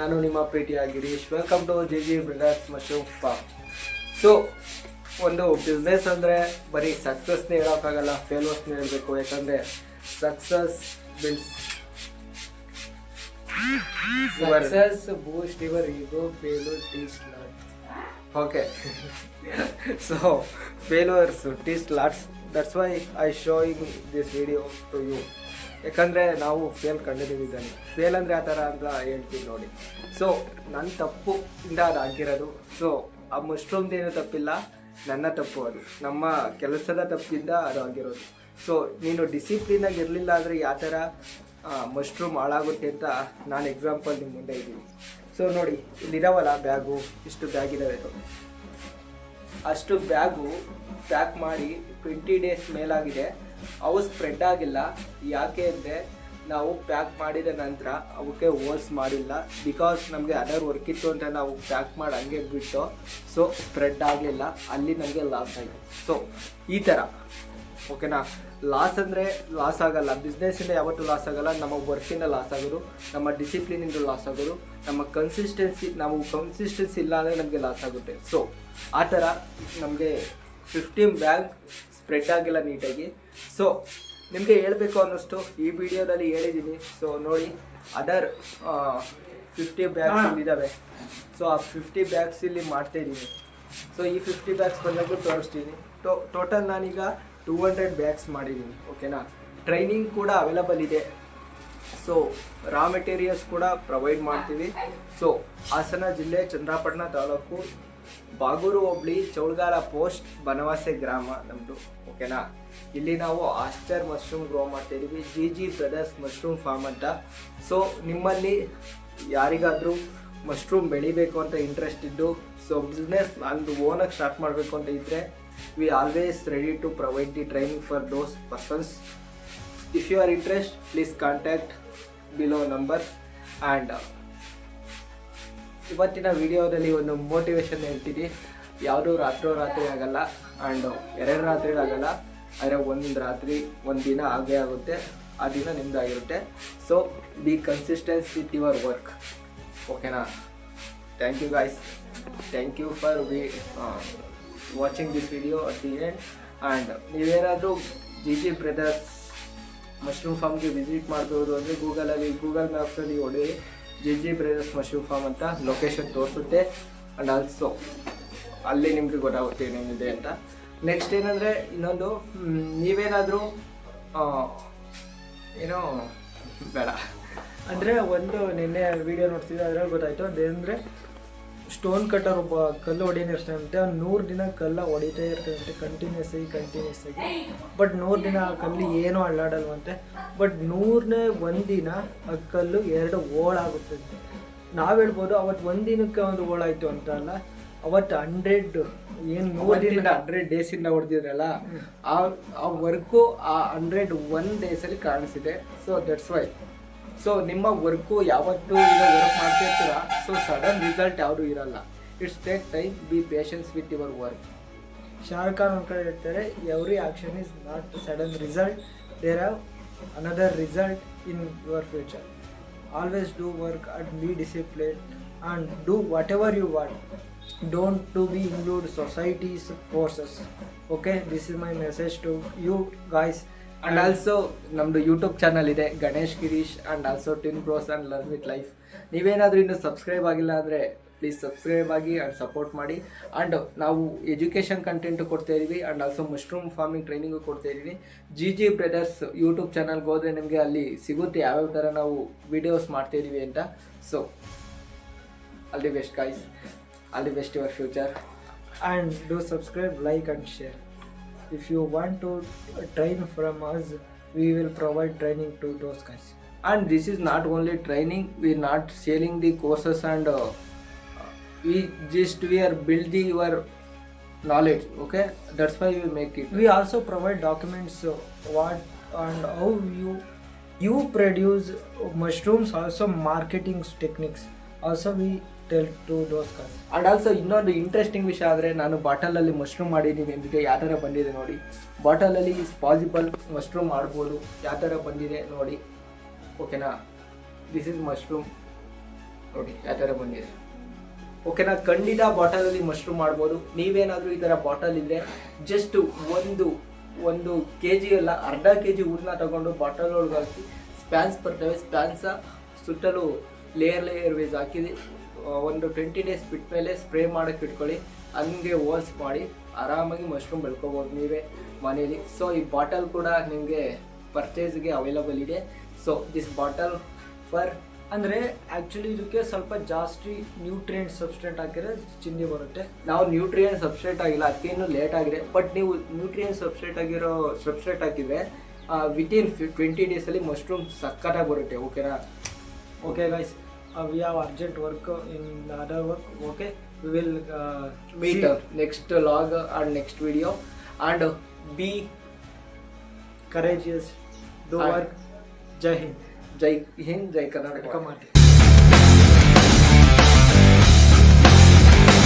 ನಾನು ನಿಮ್ಮ ಪ್ರೀತಿಯ Girish. Welcome to G brothers mushroom farm. So ಒಂದು ಬಿಸ್ನೆಸ್ ಅಂದರೆ ಬರೀ ಸಕ್ಸಸ್ನೇ ಹೇಳೋಕ್ಕಾಗಲ್ಲ, ಫೇಲ್ಯೂರ್ಸ್ನೇ ಹೇಳಬೇಕು. ಯಾಕಂದರೆ success builds boost your ego, failure teach lot. Okay. So failures teach lots. That's why I showing this video to you. ಯಾಕಂದರೆ ನಾವು ಫೇಲ್ ಕಂಡಿದ್ದೀವಿ. ಇದನ್ನು ಫೇಲ್ ಅಂದರೆ ಆ ಥರ ಅಂತ ಹೇಳ್ತೀವಿ ನೋಡಿ. ಸೊ ನನ್ನ ತಪ್ಪು ಇಂದ ಅದು ಆಗಿರೋದು. ಸೊ ಆ ಮಶ್ರೂಮ್ದೇನು ತಪ್ಪಿಲ್ಲ, ನನ್ನ ತಪ್ಪು, ಅದು ನಮ್ಮ ಕೆಲಸದ ತಪ್ಪಿಂದ ಅದು ಆಗಿರೋದು. ಸೊ ನೀನು ಡಿಸಿಪ್ಲಿನಾಗಿ ಇರಲಿಲ್ಲ ಅಂದರೆ ಯಾವ ಥರ ಮಶ್ರೂಮ್ ಹಾಳಾಗುತ್ತೆ ಅಂತ ನಾನು ಎಕ್ಸಾಂಪಲ್ ನಿಮ್ಮ ಮುಂದೆ ಇದ್ದೀನಿ. ಸೊ ನೋಡಿ, ಇಲ್ಲಿದಾವಲ್ಲ ಬ್ಯಾಗು, ಇಷ್ಟು ಬ್ಯಾಗ್ ಇದ್ದಾವೆ. ಅಷ್ಟು ಬ್ಯಾಗು ಪ್ಯಾಕ್ ಮಾಡಿ 20 ಡೇಸ್ ಮೇಲಾಗಿದೆ. ಅವು ಸ್ಪ್ರೆಡ್ ಆಗಿಲ್ಲ. ಯಾಕೆ ಅಂದರೆ ನಾವು ಪ್ಯಾಕ್ ಮಾಡಿದ ನಂತರ ಅವಕ್ಕೆ ಹೋಲ್ಸ್ ಮಾಡಿಲ್ಲ. ಬಿಕಾಸ್ ನಮಗೆ ಅದರ್ ವರ್ಕ್ ಇತ್ತು ಅಂತ ನಾವು ಪ್ಯಾಕ್ ಮಾಡಿ ಹಂಗೆ ಬಿಟ್ಟು, ಸೊ ಸ್ಪ್ರೆಡ್ ಆಗಲಿಲ್ಲ. ಅಲ್ಲಿ ನಮಗೆ ಲಾಸ್ ಆಗಿದೆ. ಸೊ ಈ ಥರ ಓಕೆನಾ. ಲಾಸ್ ಅಂದರೆ ಲಾಸ್ ಆಗಲ್ಲ, ಬಿಸ್ನೆಸ್ಸಿಂದ ಯಾವತ್ತೂ ಲಾಸ್ ಆಗಲ್ಲ. ನಮ್ಮ ವರ್ಕಿಂದ ಲಾಸ್ ಆಗೋದು, ನಮ್ಮ ಡಿಸಿಪ್ಲಿನಿಂದ ಲಾಸ್ ಆಗೋದು, ನಮ್ಮ ಕನ್ಸಿಸ್ಟೆನ್ಸಿ ಇಲ್ಲ ಅಂದರೆ ನಮಗೆ ಲಾಸ್ ಆಗುತ್ತೆ. ಸೊ ಆ ಥರ ನಮಗೆ 15 ಬ್ಯಾಗ್ ಸ್ಪ್ರೆಡ್ ಆಗಿಲ್ಲ ನೀಟಾಗಿ. ಸೊ ನಿಮಗೆ ಹೇಳಬೇಕು ಅನ್ನಿಸ್ತು, ಈ ವಿಡಿಯೋದಲ್ಲಿ ಹೇಳಿದ್ದೀನಿ. ಸೊ ನೋಡಿ, ಅದರ್ 50 ಬ್ಯಾಗ್ಸ್ ಇದ್ದಾವೆ. ಸೊ ಆ 50 ಬ್ಯಾಗ್ಸ್ ಇಲ್ಲಿ ಮಾಡ್ತಾಯಿದ್ದೀನಿ. ಸೊ ಈ 50 ಬ್ಯಾಗ್ಸ್ ಬಂದಾಗೂ ತೋರಿಸ್ತೀನಿ. ಟೋಟಲ್ ನಾನೀಗ 200 ಬ್ಯಾಗ್ಸ್ ಮಾಡಿದ್ದೀನಿ. ಓಕೆನಾ. ಟ್ರೈನಿಂಗ್ ಕೂಡ ಅವೈಲಬಲ್ ಇದೆ. ಸೊ ರಾ ಮೆಟೀರಿಯಲ್ಸ್ ಕೂಡ ಪ್ರೊವೈಡ್ ಮಾಡ್ತೀವಿ. ಸೊ ಹಾಸನ ಜಿಲ್ಲೆ, ಚಂದ್ರಾಪಟ್ಟಣ ತಾಲೂಕು, ಬಾಗೂರು ಹೋಬಳಿ, ಚೌಳಗಾಲ ಪೋಸ್ಟ್, ಬನವಾಸೆ ಗ್ರಾಮ ನಮ್ಮದು. ಓಕೆನಾ. ಇಲ್ಲಿ ನಾವು ಆಸ್ಟರ್ ಮಶ್ರೂಮ್ ಗ್ರೋ ಮಾಡ್ತಾಯಿದ್ದೀವಿ, ಜಿ ಬ್ರದರ್ಸ್ ಮಶ್ರೂಮ್ ಫಾರ್ಮ್ ಅಂತ. ಸೊ ನಿಮ್ಮಲ್ಲಿ ಯಾರಿಗಾದರೂ ಮಶ್ರೂಮ್ ಬೆಳಿಬೇಕು ಅಂತ ಇಂಟ್ರೆಸ್ಟ್ ಇದ್ದು, ಸೊ ಬಿಸ್ನೆಸ್ ನಂದು ಓನಾಗಿ ಸ್ಟಾರ್ಟ್ ಮಾಡಬೇಕು ಅಂತ ಇದ್ದರೆ, we always ready to provide the training for those persons. If you are interested, please contact below number. And ಇವತ್ತಿನ ವಿಡಿಯೋದಲ್ಲಿ ಒಂದು ಮೋಟಿವೇಶನ್ ಹೇಳ್ತೀನಿ. ಯಾವುದೂ ರಾತ್ರಿ ಆಗಲ್ಲ, ಆ್ಯಂಡ್ 2 ರಾತ್ರಿಗಳಾಗಲ್ಲ, ಆದರೆ ಒಂದು ರಾತ್ರಿ ಒಂದು ದಿನ ಆಗೇ ಆಗುತ್ತೆ. ಆ ದಿನ ನಿಮ್ಮದಾಗಿರುತ್ತೆ. So be consistence with your work. ಓಕೆನಾ. Thank you guys. Thank you for watching this video at the end. And ನೀವೇನಾದರೂ ಜಿ ಬ್ರದರ್ಸ್ ಮಶ್ರೂಮ್ ಫಾರ್ಮ್ಗೆ ವಿಸಿಟ್ ಮಾಡ್ಬೋದು ಅಂದರೆ ಗೂಗಲ್ ಮ್ಯಾಪ್ಸಲ್ಲಿ ಹೊಡೆಯಿರಿ, ಜಿ ಬ್ರದರ್ಸ್ ಮಶ್ರೂಮ್ ಫಾರ್ಮ್ ಅಂತ ಲೊಕೇಶನ್ ತೋರಿಸುತ್ತೆ. ಆ್ಯಂಡ್ ಆಲ್ಸೋ ಅಲ್ಲಿ ನಿಮಗೆ ಗೊತ್ತಾಗುತ್ತೆ ಏನೇನಿದೆ ಅಂತ. ನೆಕ್ಸ್ಟ್ ಏನಂದರೆ, ಇನ್ನೊಂದು, ನೀವೇನಾದರೂ ಏನೋ ಬೇಡ ಅಂದರೆ ಒಂದು ನಿನ್ನೆ ವಿಡಿಯೋ ನೋಡ್ತಿದ್ದೆ, ಅದ್ರಲ್ಲಿ ಗೊತ್ತಾಯಿತು. ಅದೇನಂದರೆ ಸ್ಟೋನ್ ಕಟ್ಟರ್ ಒಬ್ಬ ಕಲ್ಲು ಹೊಡಿಯೋನು ಇರ್ತಾನಂತೆ. ಅವ್ನು 100 ದಿನ ಕಲ್ಲ ಹೊಡಿತಾ ಇರ್ತಾನಂತೆ ಕಂಟಿನ್ಯೂಸ್ ಆಗಿ. ಬಟ್ 100 ದಿನ ಆ ಕಲ್ಲು ಏನೂ ಅಳ್ಳಾಡಲ್ವಂತೆ. ಬಟ್ 100ನೇ ದಿನ ಆ ಕಲ್ಲು 2 ಓಳಾಗುತ್ತಂತೆ. ನಾವು ಹೇಳ್ಬೋದು ಅವತ್ತು ಒಂದು ದಿನಕ್ಕೆ ಒಂದು ಓಳಾಯಿತು ಅಂತ ಅಲ್ಲ, ಅವತ್ತು 100 ಏನು 100 ಡೇಸಿಂದ ಹೊಡೆದಿದ್ರಲ್ಲ, ಆ ವರ್ಕು ಆ 101 ಡೇಸಲ್ಲಿ ಕಾಣಿಸಿದೆ. So that's why. ಸೊ ನಿಮ್ಮ ವರ್ಕು ಯಾವತ್ತೂ ಈಗ ವರ್ಕ್ ಮಾಡ್ತಾ ಇರ್ತೀರ, ಸೊ ಸಡನ್ ರಿಸಲ್ಟ್ ಯಾವುದೂ ಇರಲ್ಲ. It's take time, be patience with your work. Shahrukh Khan ಒಂದು ಕಡೆ ಹೇಳ್ತಾರೆ, every action is not sudden result, there have another result in your future. Always do work and be discipline and do whatever you want. Don't to be include society's forces. Okay, this is my message to you guys. And also ನಮ್ಮದು YouTube channel ಇದೆ, Ganesh Girish, and also tin bros and learn with life. ನೀವೇನಾದರೂ ಇನ್ನೂ subscribe ಆಗಿಲ್ಲ ಅಂದರೆ please subscribe ಆಗಿ and support ಮಾಡಿ. And ನಾವು education content ಕೊಡ್ತಾಯಿದ್ದೀವಿ, and also mushroom farming training ಕೊಡ್ತಾಯಿದ್ದೀವಿ. ಜಿ ಬ್ರದರ್ಸ್ ಯೂಟ್ಯೂಬ್ ಚಾನಲ್ಗೆ ಹೋದರೆ ನಿಮಗೆ ಅಲ್ಲಿ ಸಿಗುತ್ತೆ ಯಾವ್ಯಾವ ಥರ ನಾವು ವೀಡಿಯೋಸ್ ಮಾಡ್ತಾಯಿದ್ದೀವಿ ಅಂತ. So all the best guys, all the best your future. And do subscribe, like and share. If you want to train from us, we will provide training to those guys. And this is not only training, we are not selling the courses, and we are building your knowledge. Okay, that's why we make it. We also provide documents, what and how you produce mushrooms, also marketing techniques. Also we tell to those guys. And also ಇನ್ನೊಂದು interesting ವಿಷಯ ಆದರೆ, ನಾನು ಬಾಟಲಲ್ಲಿ mushroom ಮಾಡಿದ್ದೀನಿ. ನಿಮಗೆ ಯಾವ ಥರ ಬಂದಿದೆ ನೋಡಿ. ಬಾಟಲಲ್ಲಿ ಇಸ್ ಪಾಸಿಬಲ್ ಮಶ್ರೂಮ್ ಮಾಡ್ಬೋದು. ಯಾವ ಥರ ಬಂದಿದೆ ನೋಡಿ. ಓಕೆನಾ. This is mushroom. ನೋಡಿ ಯಾವ ಥರ ಬಂದಿದೆ. ಓಕೆನಾ, ಖಂಡಿತ ಬಾಟಲಲ್ಲಿ ಮಶ್ರೂಮ್ ಮಾಡ್ಬೋದು. ನೀವೇನಾದರೂ ಈ ಥರ ಬಾಟಲ್ ಇದ್ದರೆ ಜಸ್ಟ್ ಒಂದು ಕೆ ಜಿ ಅಲ್ಲ, ಅರ್ಧ ಕೆ ಜಿ ಹೂರಣ ತಗೊಂಡು ಬಾಟಲ್ ಒಳಗೆ ಹಾಕಿ ಸ್ಪ್ಯಾನ್ಸ್ ಬರ್ತವೆ, ಸ್ಪ್ಯಾನ್ಸ ಸುತ್ತಲೂ ಲೇಯರ್ ವೈಸ್ ಹಾಕಿದೆ ಒಂದು 20 ಡೇಸ್ ಬಿಟ್ಟ ಮೇಲೆ ಸ್ಪ್ರೇ ಮಾಡೋಕ್ಕೆ ಇಟ್ಕೊಳ್ಳಿ. ಹಂಗೆ ಹೋಲ್ಸ್ ಮಾಡಿ ಆರಾಮಾಗಿ ಮಶ್ರೂಮ್ ಬೆಳ್ಕೊಬೋದು ನೀವೇ ಮನೇಲಿ. ಸೊ ಈ ಬಾಟಲ್ ಕೂಡ ನಿಮಗೆ ಪರ್ಚೇಸ್ಗೆ ಅವೈಲಬಲ್ ಇದೆ. ಸೊ ದಿಸ್ ಬಾಟಲ್ ಫರ್ ಅಂದರೆ ಆ್ಯಕ್ಚುಲಿ ಇದಕ್ಕೆ ಸ್ವಲ್ಪ ಜಾಸ್ತಿ ನ್ಯೂಟ್ರಿಯೆಂಟ್ ಸಬ್ಸ್ಟೆಂಟ್ ಹಾಕಿದ್ರೆ ಚಿಂದಿ ಬರುತ್ತೆ. ನಾವು ನ್ಯೂಟ್ರಿಯನ್ ಸಬ್ಸ್ಟ್ರೇಟ್ ಆಗಿಲ್ಲ, ಅದಕ್ಕೆ ಇನ್ನೂ ಲೇಟ್ ಆಗಿದೆ. ಬಟ್ ನೀವು ನ್ಯೂಟ್ರಿಯನ್ ಸಬ್ಸ್ಟ್ರೇಟ್ ಹಾಕಿದರೆ ವಿತಿನ್ 20 ಡೇಸಲ್ಲಿ ಮಶ್ರೂಮ್ ಸಕ್ಕತ್ತಾಗಿ ಬರುತ್ತೆ. ಓಕೆನಾ? Okay guys, we have urgent work in other work. Okay, we will meet next log or next video and be courageous, do work. Jai Hind. Jai Hind, Jai Karnataka. Come on.